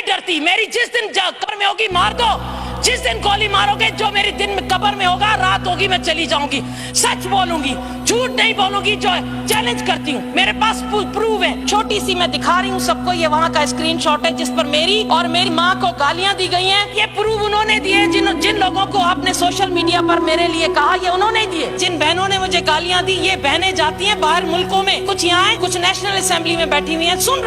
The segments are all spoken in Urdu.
نہیں ڈرتی. میری جس دن قبر میں ہوگی مار دو, جس دن گولی ماروگے جو میری دن میں قبر میں ہوگا, رات ہوگی میں چلی جاؤں گی. سچ بولوں گی, جھوٹ نہیں بولوں گی. جو چیلنج کرتی ہوں, میرے پاس پروف ہے. چھوٹی سی میں دکھا رہی ہوں سب کو, یہ وہاں کا اسکرین شاٹ ہے جس پر میری اور میری ماں کو گالیاں دی گئی ہیں. یہ پروف انہوں نے دیے. جن لوگوں کو آپ نے سوشل میڈیا پر میرے لیے کہا, یہ انہوں نے دیے. جن بہنوں نے مجھے گالیاں دی, یہ بہنیں جاتی ہیں باہر ملکوں میں, کچھ یہاں ہیں, کچھ نیشنل اسمبلی میں بیٹھی ہوئی ہیں, سن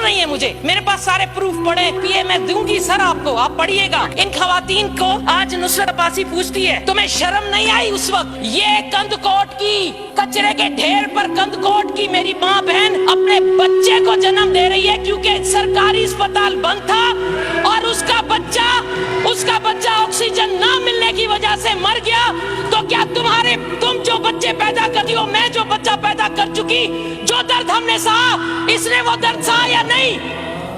رہی ہیں مجھے. میرے پاس سارے پروف پڑے. یہ میں دوں گی سر آپ کو, آپ پڑھیے گا. ان خواتین کو آج نصرت عباسی پوچھتی ہے, تمہیں شرم نہیں آئی اس وقت؟ یہ کند کوٹ کی, کچرے کے ڈھیر پر کند کوٹ کی میری ماں بہن اپنے بچے کو جنم دے رہی ہے کیونکہ سرکاری اسپتال بند تھا اور اس کا بچہ آکسیجن نہ ملنے کی وجہ سے مر گیا. تو کیا تم جو بچے پیدا کرتی ہو, میں جو بچہ پیدا کر چکی, جو درد ہم نے سہا, اس نے وہ درد سہا یا نہیں؟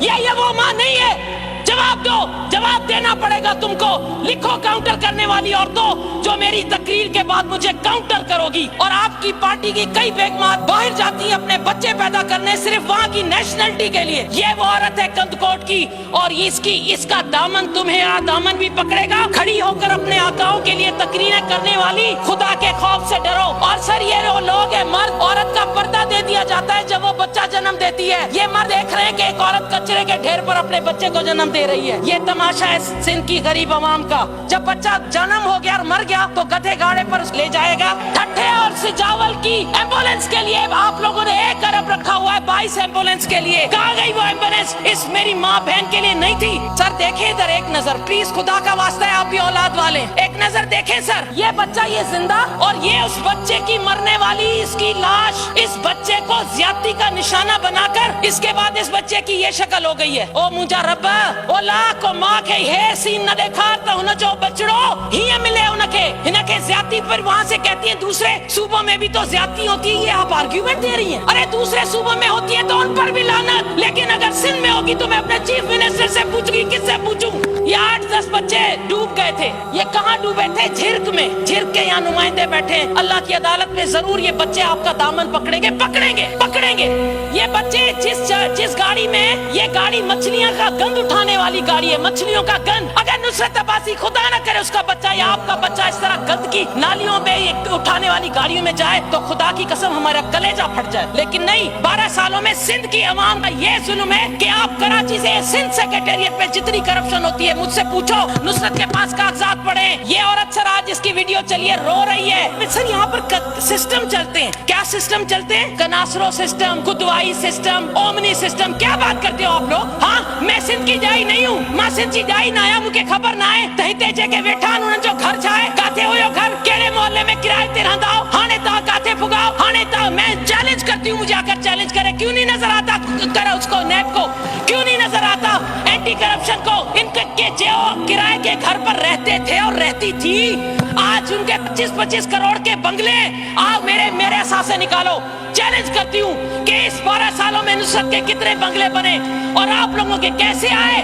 یہ وہ ماں نہیں ہے. جواب دو, جواب دینا پڑے گا تم کو. لکھو کاؤنٹر کرنے والی عورتوں جو میری تقریر کے بعد مجھے کاؤنٹر کرو گی. اور آپ کی پارٹی کی کئی بیگمات باہر جاتی ہیں اپنے بچے پیدا کرنے صرف وہاں کی نیشنلٹی کے لیے. یہ وہ عورت ہے کند کوٹ کی, اور اس کا دامن تمہیں دامن بھی پکڑے گا. کھڑی ہو کر اپنے آقاؤں کے لیے تقریریں کرنے والی, خدا کے خوف سے ڈرو. اور سر یہ وہ لوگ ہیں, مرد عورت کا پردہ دے دیا جاتا ہے جب وہ بچہ جنم دیتی ہے. یہ مرد دیکھ رہے ہیں کہ ایک عورت کچرے کے ڈھیر پر اپنے بچے کو جنم دے رہی ہے. یہ تماشا ہے سندھ کی غریب عوام کا. جب بچہ جنم ہو گیا اور مر گیا تو گدھے گاڑے پر لے جائے گا. ٹھٹھے اور سجاول کی ایمبولینس کے لیے آپ لوگوں نے 1 ارب رکھا ہوا ہے, 22 ایمبولینس کے لیے. کہاں گئی وہ ایمبولینس؟ اس میری ماں بہن کے لیے نہیں تھی. سر دیکھیں ادھر ایک نظر پلیز, خدا کا واسطہ ہے, آپ بھی اولاد والے, ایک نظر دیکھیں سر. یہ بچہ یہ زندہ, اور یہ اس بچے کی مرنے والی اس کی لاش. اس بچے کو زیادتی کا نشانہ بنا کر اس کے بعد اس بچے کی یہ شکل ہو گئی ہے. او مجھا رب, او لاکھ کو ماں کے ہے سین نہ دیکھا تو انہیں جو بچڑو ہی ملے انہیں کے زیادتی پر وہاں سے کہتی ہیں دوسرے صوبوں میں بھی تو زیادتی ہوتی ہے. یہ آپ آرگیومنٹ دے رہی ہیں. ارے دوسرے صوبوں میں ہوتی ہے تو ان پر بھی لعنت, لیکن اگر سندھ میں ہوگی تو میں اپنے چیف منسٹر سے پوچھوں گی. کس سے پوچھوں؟ یہ 8-10 بچے ڈوب گئے تھے. یہ کہاں ڈوبے تھے؟ جھرک میں. جھرک کے یہاں نمائندے بیٹھے ہیں. اللہ کی عدالت میں ضرور یہ بچے آپ کا دامن پکڑیں گے. یہ بچے جس گاڑی میں, یہ گاڑی مچھلیاں کا گند اٹھانے والی گاڑی ہے, مچھلیوں کا گند. اگر نصرت عباسی خدا نہ کرے اس کا بچہ یا آپ کا بچہ اس طرح گند کی نالیوں میں اٹھانے والی گاڑیوں میں جائے تو خدا کی قسم ہمارا کلیجہ پھٹ جائے. لیکن نہیں, 12 سالوں میں سندھ کی عوام کا یہ ظلم ہے کہ آپ کراچی سے سندھ سیکریٹریٹ میں جتنی کرپشن ہوتی ہے مجھ سے پوچھو. نصرت کے پاس کاغذات پڑے. یہ عورت سر آج اس کی ویڈیو چلی ہے, رو رہی ہے. سر یہاں پر سسٹم چلتے ہیں. کیا سسٹم چلتے ہیں؟ کناسرو system, Kidwai system, omni system. کیا بات کرتے ہو آپ لوگ؟ ہاں, میں سندھ کی جائی نہیں ہوں, ماں سندھ کی جائی نہ آیا, مجھے خبر نہ ہے. تہتے جے کے ویٹھان انہوں جو گھر چھائے کاتے ہوئے گھر کیڑے محلے میں کرائے تے رہندا ہو, ہانے تا کاتے پھگاؤ, ہانے تا. میں چیلنج کرتی ہوں, مجھے آ کر چیلنج کرے. کیوں نہیں نظر آتا کرے اس کو, نیب کو کیوں نہیں نظر آتا, اینٹی کرپشن کو؟ ان کے جو کرائے کے گھر پر رہتے تھے اور رہتی تھی, آج ان کے 25-25 کروڑ کے بنگلے, آؤ میرے اثاثے نکالو. چیلنج کرتی ہوں کہ اس 12 سالوں میں نصرت کے کتنے بنگلے بنے اور آپ لوگوں کے کیسے آئے؟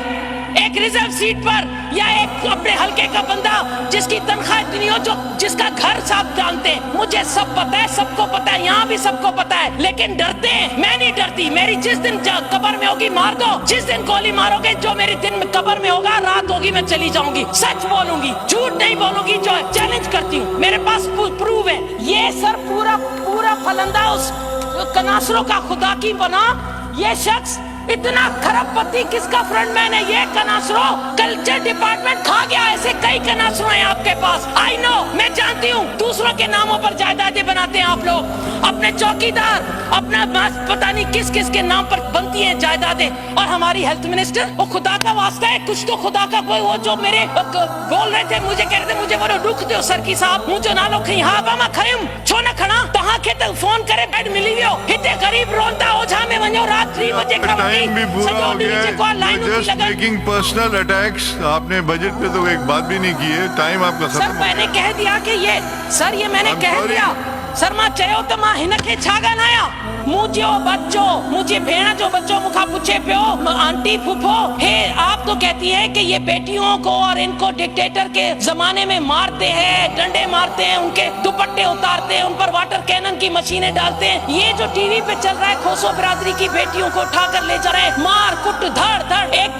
ایک ریزرو سیٹ پر یا ایک اپنے حلقے کا بندہ جس کی تنخواہ اتنی ہو, جس کا گھر صاحب جانتے ہیں. مجھے سب پتا ہے, سب کو پتا ہے, یہاں بھی سب کو پتا ہے, لیکن ڈرتے ہیں. میں نہیں ڈرتی. میری جس دن قبر میں ہوگی مار دو, جس دن گولی مارو گے جو میری دن میں قبر میں ہوگا, رات ہوگی میں چلی جاؤں گی. سچ بولوں گی, جھوٹ نہیں بولوں گی. جو چیلنج کرتی ہوں, میرے پاس پروف ہے. یہ سر پورا پھلندہ اس کناسروں کا خدا کی بنا. یہ شخص اتنا کھرب پتی کس کا فرنٹ مین ہے؟ یہ کناسرو کلچر ڈپارٹمنٹ کھا گیا. ایسے کئی کناسرو ہیں آپ کے پاس. آئی نو, میں جانتی ہوں دوسروں کے ناموں پر جائیدادیں بناتے ہیں آپ لوگ. اپنے چوکیدار, اپنا پتہ نہیں کس کے نام پر بنتی ہیں جائیدادیں. اور ہماری ہیلتھ منسٹر, وہ خدا کا واسطہ ہے کچھ تو خدا کا کوئی, وہ جو میرے بول رہے تھے, مجھے کہہ رہے تھے مجھے وہ رکھ دو سر کی صاحب, مجھے نہ لو کہیں. ہاں باما کھڑیم چھو نہ کھڑا تہاں کے تک فون کرے بیڈ ملی ویو ہتے غریب روندا ہو جا میں ونجو رات 3 بجے کھڑا بھی پورا ہو گیا ہے. Just making personal attacks. آپ نے بجٹ پہ تو ایک بات بھی نہیں کی ہے. ٹائم آپ کا ختم. سر میں نے کہہ دیا کہ یہ سر یہ میں نے کہہ دیا. سر ماں چیو تو ماں ہن کے چھاگا نایا مجھے بچو مجھے بھیڑا جو بچوں مکھا پوچھے پیو آنٹی پھپھو ہے. آپ تو کہتی ہے کہ یہ بیٹیوں کو اور ان کو ڈکٹیٹر کے زمانے میں مارتے ہیں, ڈنڈے مارتے ہیں, ان کے دوپٹے اتارتے ہیں, ان پر واٹر کینن کی مشینیں ڈالتے ہیں. یہ جو ٹی وی پہ چل رہا ہے کھوسو برادری کی بیٹیوں کو اٹھا کر لے جا رہے ہیں, مار کٹ دھڑ دھڑ. ایک